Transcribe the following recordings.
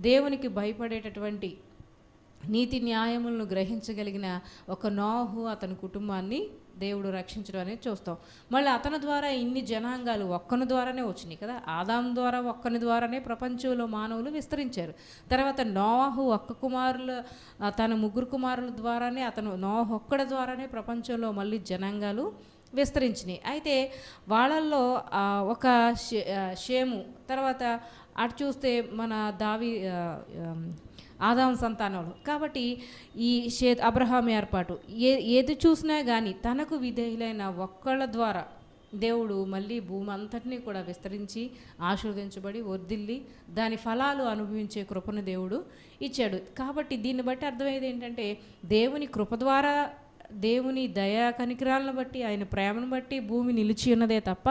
దేవునికి భయపడేటటువంటి నీతి న్యాయములను గ్రహించగలిగిన ఒక నోహు అతని కుటుంబాన్ని దేవుడు రక్షించడం అనేది చూస్తాం. మళ్ళీ అతని ద్వారా ఇన్ని జనాంగాలు ఒక్కని ద్వారానే వచ్చినాయి కదా. ఆదాం ద్వారా ఒక్కని ద్వారానే ప్రపంచంలో మానవులు విస్తరించారు. తర్వాత నోవాహు ఒక్క కుమారులు, తన ముగ్గురు కుమారుల ద్వారానే, నోవాహు ఒక్కడి ద్వారానే ప్రపంచంలో మళ్ళీ జనాంగాలు విస్తరించినాయి. అయితే వాళ్ళల్లో ఒక షేము, తర్వాత అటు చూస్తే మన ఆదాం సంతానంలో. కాబట్టి ఈ అబ్రహాం ఏర్పాటు ఏది చూసినా కానీ తనకు విధేయులైన ఒక్కళ్ళ ద్వారా దేవుడు మళ్ళీ భూమి అంతటినీ కూడా విస్తరించి ఆశీర్వదించబడి వర్ధిల్లి దాని ఫలాలు అనుభవించే కృపను దేవుడు ఇచ్చాడు. కాబట్టి దీన్ని బట్టి అర్థమయ్యేది ఏంటంటే, దేవుని కృప ద్వారా, దేవుని దయా కనికరాలను బట్టి, ఆయన ప్రేమను బట్టి భూమి నిలిచి ఉన్నదే తప్ప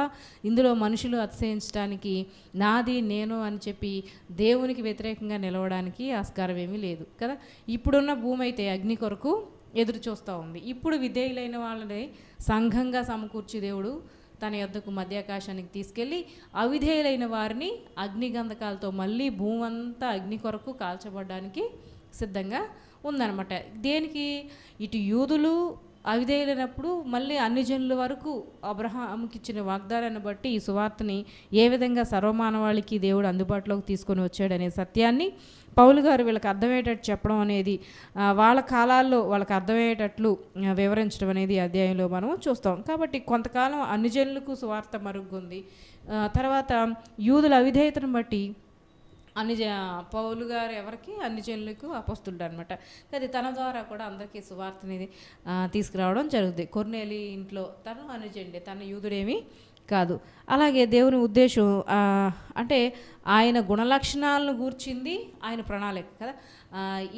ఇందులో మనుషులు అతిశయించడానికి, నాది నేను అని చెప్పి దేవునికి వ్యతిరేకంగా నిలవడానికి ఆస్కారం ఏమీ లేదు కదా. ఇప్పుడున్న భూమి అయితే అగ్ని కొరకు ఎదురు చూస్తూ ఉంది. ఇప్పుడు విధేయులైన వాళ్ళని సంఘంగా సమకూర్చి దేవుడు తన యొద్దకు మధ్యాకాశానికి తీసుకెళ్ళి అవిధేయులైన వారిని అగ్నిగంధకాలతో మళ్ళీ భూమి అంతా అగ్ని కొరకు కాల్చబడడానికి సిద్ధంగా ఉందన్నమాట. దేనికి? ఇటు యూదులు అవిధేయులైనప్పుడు మళ్ళీ అన్ని జనుల వరకు అబ్రహాముకి ఇచ్చిన వాగ్దానాన్ని బట్టి ఈ సువార్తని ఏ విధంగా సర్వమానవాళికి దేవుడు అందుబాటులోకి తీసుకొని వచ్చాడనే సత్యాన్ని పౌలు గారు వీళ్ళకి అర్థమయ్యేటట్టు చెప్పడం అనేది, వాళ్ళ కాలాల్లో వాళ్ళకి అర్థమయ్యేటట్లు వివరించడం అనేది అధ్యాయంలో మనం చూస్తాం. కాబట్టి కొంతకాలం అన్ని జనులకు సువార్త మరుగుంది. తర్వాత యూదుల అవిధేయతను బట్టి పౌలు గారు ఎవరికి? అన్ని జనులకు అపోస్తులుడు అనమాట. అది తన ద్వారా కూడా అందరికీ సువార్త అనేది తీసుకురావడం జరుగుతుంది. కొర్నేలి ఇంట్లో తను అనుజండి, తన యూదుడేమీ కాదు. అలాగే దేవుని ఉద్దేశం అంటే ఆయన గుణలక్షణాలను గూర్చింది ఆయన ప్రణాళిక కదా.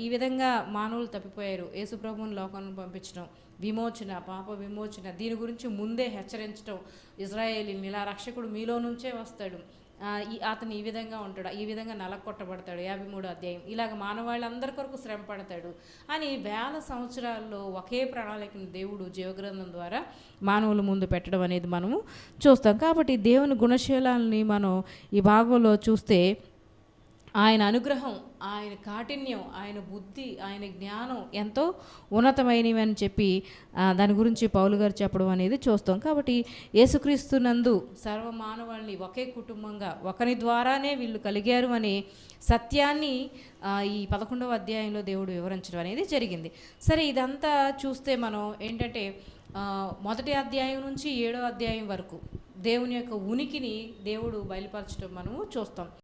ఈ విధంగా మానవులు తప్పిపోయారు, యేసుప్రభువుని లోకాన్ని పంపించడం, విమోచన, పాప విమోచన, దీని గురించి ముందే హెచ్చరించడం, ఇజ్రాయేలీని ఇలా రక్షకుడు మీలో నుంచే వస్తాడు, అతను ఈ విధంగా ఉంటాడు, ఈ విధంగా నలకొట్టబడతాడు, 53వ అధ్యాయం, ఇలాగ మానవాళ్ళందరి కొరకు శ్రమ పడతాడు అని వేల సంవత్సరాల్లో ఒకే ప్రణాళికను దేవుడు జీవగ్రంథం ద్వారా మానవుల ముందు పెట్టడం అనేది మనము చూస్తాం. కాబట్టి దేవుని గుణశీలాలని మనం ఈ భాగంలో చూస్తే ఆయన అనుగ్రహం, ఆయన కాఠిన్యం, ఆయన బుద్ధి, ఆయన జ్ఞానం ఎంతో ఉన్నతమైనవి అని చెప్పి దాని గురించి పౌలు గారు చెప్పడం అనేది చూస్తాం. కాబట్టి యేసుక్రీస్తు నందు సర్వమానవాళ్ళని ఒకే కుటుంబంగా ఒకరి ద్వారానే వీళ్ళు కలిగారు అనే సత్యాన్ని ఈ 11వ అధ్యాయంలో దేవుడు వివరించడం అనేది జరిగింది. సరే, ఇదంతా చూస్తే మనం ఏంటంటే మొదటి అధ్యాయం నుంచి 7వ అధ్యాయం వరకు దేవుని యొక్క ఉనికిని దేవుడు బయలుపరచడం మనము చూస్తాం.